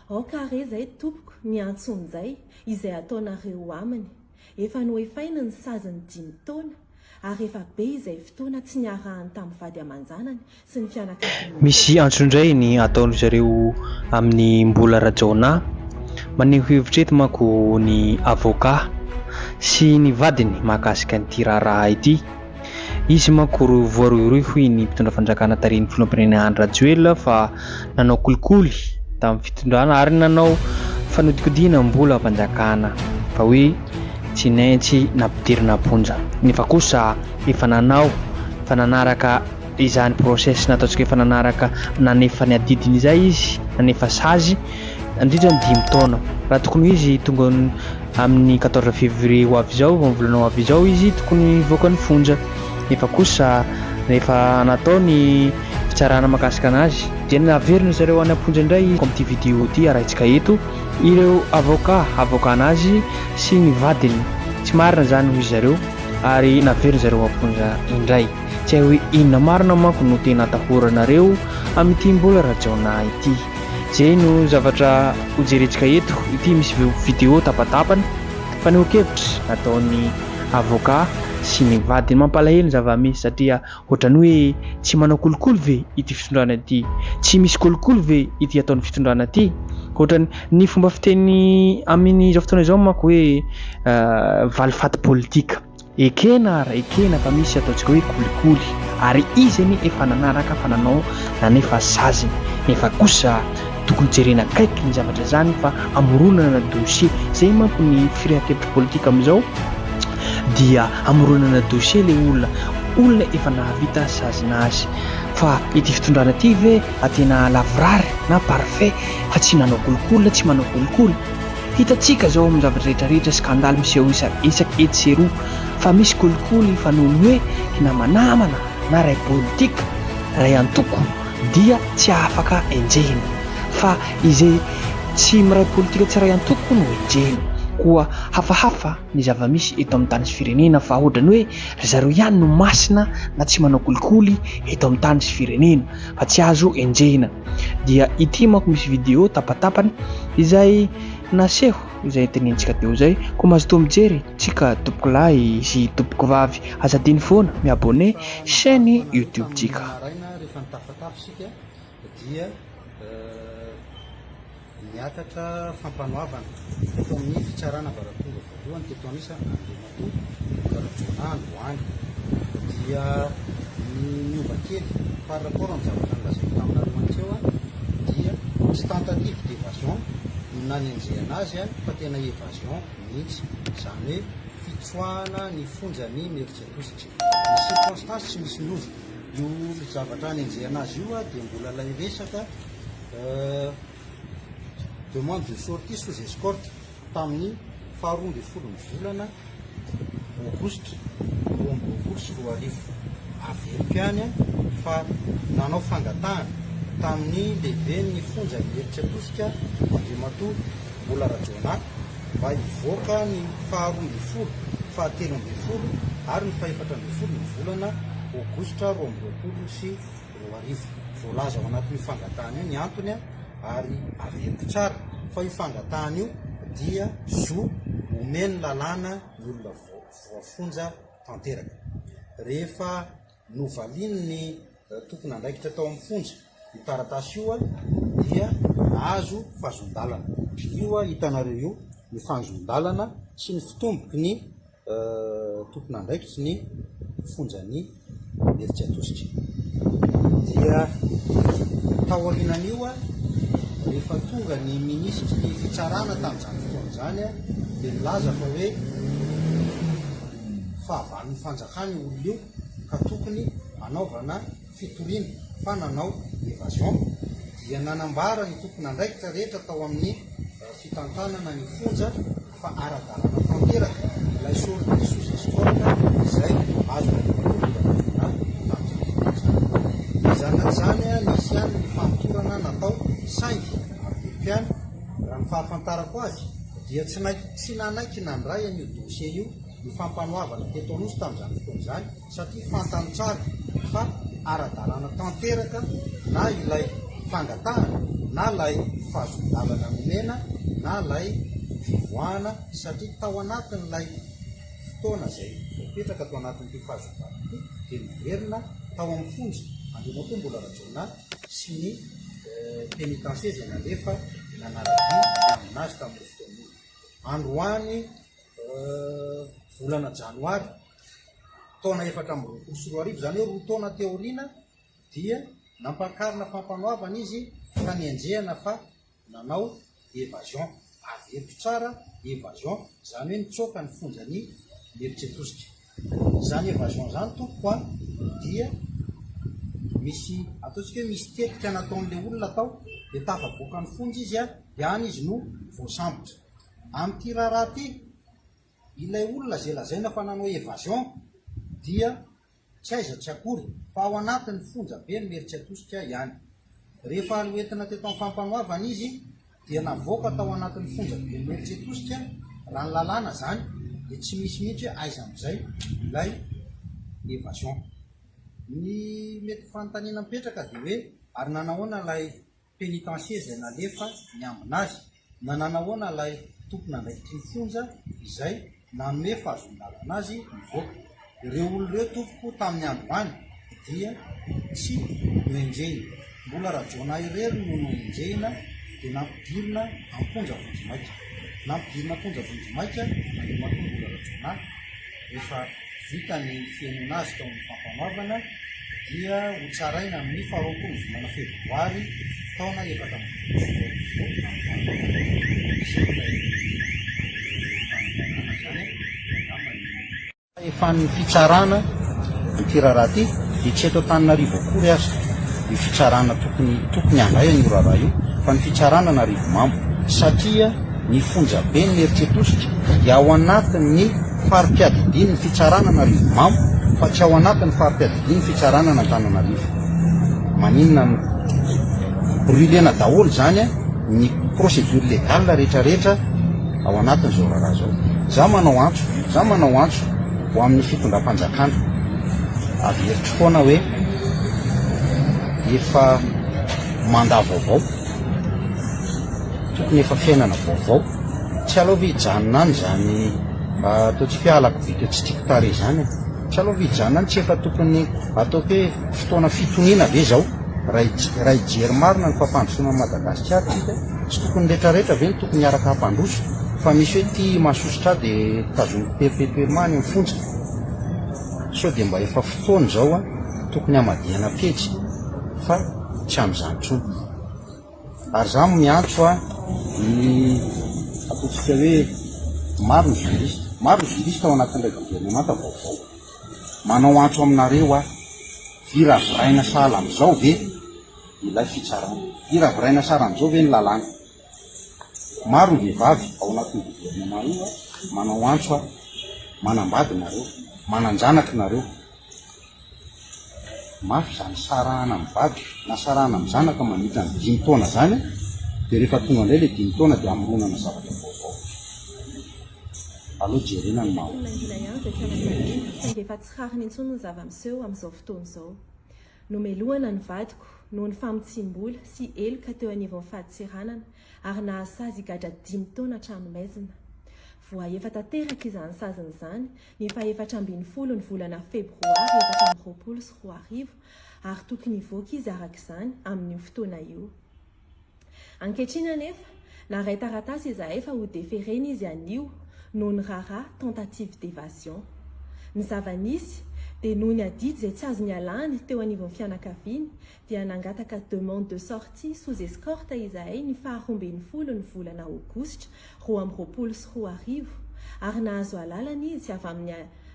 Aokare zay tompoko miantson'izay izay ataonareo aminy. Efa noefaina ny saziny 5 taona ary efa be izay fotoana tsy niarahany tamin'ny vady aman-janany sy ny fianakaviany. Misy antsondray ny ataony zareo amin'ny mbola rajaona. Maneho hevitra eto manko ny avoka sy ny vadiny mahakasika an'ity raharaha ity. Izy manko voarohirohy hoy ny mpitondra fanjakana tarehin'ny filoham-pirenena Andry Rajoelina fa nanao kolikoly tamin'ny fitondrana ary nanao fanodikodiana mbola mpanjakana fa hoe tsy naintsy nampidirina ponja. Nefa kosa efa nanao fa nanaraka izany process nataontsika efa nanaraka nanefa ny adidiny izay izy nanefa sazy indrindra ny 5 taona. Raha tokony izy tonga amin'ny 14 février ho avy izao volana ho avy izao izy tokony voaka ny fonja. Nefa kosa rehefa natao ny fitsarana makasika anazy dia naverina zareo any amponja indray comme ty vidéo ty arahintsika eto ireo avoka anazy sy ny vadiny tsy marina zany hoy zareo ary naverina zareo amponja indray. Tsy hay hoe inona marina manko no tena atahoranareo amin'ity mbola rajaona ity. Zay no zavatra hojerentsika eto. Ity misy vidéo tapatapany faneho-kevitra nataon'ny avoka sy ny vadiny. Mampalahelo zava-misy satria ohatrany hoe tsy manao kolikoly ve ity fitondrana ity, tsy misy kolikoly ve ity ataon'ny fitondrana ity. Ohatrany ny fomba fiteny amin'ny izao fotoana izao manko hoe valifaty politika ekena fa misy ataontsika hoe kolikoly ary izy any efa nanaraka fa nanao nanefa sazy. Nefa kosa tokony jerena kaiky ny zavatra zany fa amoronana dossier. Zay manko ny firehan-kevitra politika amin'izao dia amoronana dossier le olona efa nahavita sazinazy fa ity fitondrana ity ve atena lavrary na parfait fa tsy nanao kolikoly tsy manao kolikoly. Hitatsika zao amin'ny zavatra rehetrarehetra skandaly miseho isaky etsy sy roa fa misy kolikoly fa noho ny hoe hinamanamana na ray politika ray antoko dia tsy afaka enjehina fa izay tsy miray politika tsy ray antoko no enjehina. Koa hafahafa ny zava-misy eto amin'ny tany sy firenena fa ohatrany hoe zareo ihany no masina na tsy manao kolikoly eto amin'ny tany sy firenena fa tsy azo enjehina. Dia ity manko misy vidéo tapatapany izay naseho izay tenentsika teo zay. Koa mahazo toa mijery tsika tompoko lahy sy tompoko vavy azadiny foana miabone chaîne YouTube tsika. Miakatra fampanoavana eto amin'ny fitsarana baratonga voalohany teto anisa andro any dia miova kely par rapport amin'ny zavatra nolazaiko tamin'andromantseo dia tsy tentative d'évasion no nanenjehana azy fa tena évasion mihitsy, zany hoe fitsoahana ny fonjany mieritserositra. Ny circonstance tsy misy miova io zavatra nanenjehana azy io dia mbola lay resaka demande de sortie sous escorte tamin'ny 12 volana aogositra 2020 averiko ihany fa nanao fangatahana tamin'ny lehibe ny fonja mieritserositra Andriamatoa mbola rajaona mba hivoaka ny 12 faha-13 ary ny faha-14 ny volana aogositra 2020 sy 2020 voalaza ao anatin'ny fangatahana io ny antony ary averiko tsara fa io fangatahana io dia zo omeny lalàna ny olona voafonja tanteraka. Rehefa novaliny ny tokony andraikitra tao amin'ny fonja io taratasy io dia azo fahazondalana. Io hitanareo io ny fahazondalana sy ny fitomboky ny tokony andraikitra ny fonjany mieritserositra. Dia taorinan'io rehefa tonga ny ministry ny fitsarana tamin'izany fotoana zany dia milaza fa hoe fahavalon'ny fanjakana io olona io ka tokony anaovana fitoriana fa nanao évasion. Dia nanambara ny tokony andraikitra rehetra tao amin'ny fitantanana ny fonja fa ara-dalàna tanteraka ilay sortie sous escorte izay azo zany nisy ihany ny famotorana natao saingy averiko ihany raha ny fahafantarako azy dia tsy nanaiky nandray an'io dossier io ny fampanoavana teto anosy tamin'izany fotoana izany satria fantany tsara fa ara-dalàna tanteraka na ilay fangatahana na lay fahazondalana nomena na lay fivoahana satria tao anatin'lay fotoana zay mipetraka tao anatin'ty fahazondalana ty de miverina tao amin'ny fonja andreo koa mbola rajona sy ny pénitencier zay nalefa nanarabi aminazy tamin'ny fotoana androany volana janoary taona 2024 zany hoe roa taona teorina dia nampakarina fampanoavana izy ka nianjehana fa nanao évasion averiko tsara évasion zany hoe mitsoka ny fonjany eritsetosika zany évasion zany tokoa dia misy ataontsika hoe misy tetika nataon'le olona tao de tafaboaka ny fonja izy a de any izy no voasambotra amin'ty raharaha ty ilay olona zay lazaina fa nanao évasion dia tsy aiza tsy akory fa ao anatin'ny fonja be ny meritsetosika ihany rehefa aloentina teto amin'ny fampanoavana izy dia navoaka tao anatin'ny fonja be ny meritsetosika raha ny lalàna zany de tsy misy mihitsy hoe aiza am'izay ilay évasion ny mety fanontaniana mipetraka de hoe ary nanahoana lay pénitencier zay nalefa ny aminazy na nanahoana lay tompona andraikitry ny fonja izay nanome fahazondalana azy mivoaka ireo olo reo tompoko tamin'ny andro any dia tsy noenjehina mbola rajona irery no noenjehina de nampidirina amponja vonjimaika nampidirina amponja vonjimaika andrimato mbola rajona rehefa vita ny fiainona azy tao amin'ny fampanoavana dia ho tsaraina amin'ny faharoapolo volana febroary taona 2024 efa ny fitsarana ity raharaha ty de tsy eto Antananarivo akory azy ny fitsarana tokony andray an'io raharaha io fa ny fitsarana narivo mambo satria ny fonja be ny eritsetosika dia ao anatin'ny farim-piadidiny ny fitsarana narivo mambo fa tsy ao anatin'ny farim-piadidiny ny fitsarana n'Antananarivo maninona brûlena daholo zany a ny procédure légale rehetrarehetra ao anatin'izao raharaha zao za manao antso ho amin'ny fitondram-panjakana averitry foana hoe efa mandat vaovao tokony efa fiainana vaovao tsy aloha vijanona any zany ataontsika hoe alako vita tsy tiako tare zany tsy aloha vijanona any tsy efa tokony ataoko hoe fotoana fitoniana ve zao raha ijery marina ny fampandrosoana Madagasikara tsy tokony rehetrarehetra ve ny tokony hiaraka hampandroso fa misy hoe ty mahasosotra de tazoniko perpétuellement any amin'ny fonja so de mba efa fotoana zao a tokony hamadihana pejy fa tsy am'izany tsony ary za miantso a ny ataontsika hoe maro ny juriste ao anatin'ilay gouvernemanta vaovao manao antso aminareo a viraviraina sahala am'izao ve ilay fitsarana viraviraina sahala am'izao ve ny lalàna maro ny vehivavy ao anatin'ny gouvernement io a manao antso a manambady nareo mananjanaky nareo mafy zany sarahana mivady na sarahana mizanaka manitra ny 5 taona zany de rehefa tonga indray le 5 taona de amoronana zavatra vaovao aloha jerena ny maho saingy efa tsy rariny intsony ny zava-miseho amin'izao fotoana izao nomelohana ny vadiko noho ny famotsim-bola sy eloka teo anivon'ny fahaditsiranana ary nahasazy gadra 5 taona tranomaizina voa efa tanteraka izany saziny zany ny fa-7 ny volana febroary 2024 ary tokony hivoaka izy arak'izany amin'ny fotoana io ankehitriny anefa naray taratasy izahay fa ho déféreny izy anio noho ny raharaha tentative d'évasion ny zava-nisy dia noho ny adidy izay tsy azo nialany teo anivon'ny fianakaviany dia nangataka demande de sortie sous escorte izahay ny faha-12 ny volana aogositra 2024 ary nahazo alalana izy avy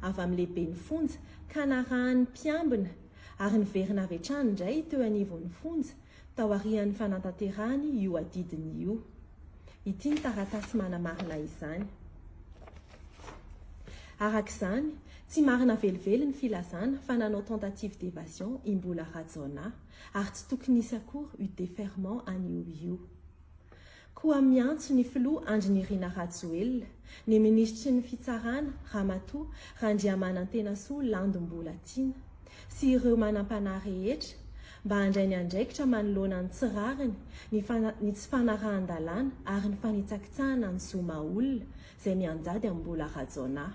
amin'ny lehibe ny fonja ka narahany mpiambina ary niverina avy hatrany indray teo anivon'ny fonja tao arian'ny fanantanterahany io adidiny io ity ny taratasy manamarina izany arak'izany tsy marina velively ny filazana fa nanao tentative d'évasion imbola rajona ary tsy tokony isy akory io déferment anio io koa miantso ny filoha Andrinirina Rajoelina ny ministry ny fitsarana Ramatoa Randriamanantena Soa Landombola Tiana sy ireo manampanahy rehetra mba handray ny andraikitra manoloana ny tsirariny ny tsy fanarahan-dalàna ary ny fanitsakitsahana ny zoma olona izay mianjady amin'ny mbola rajona.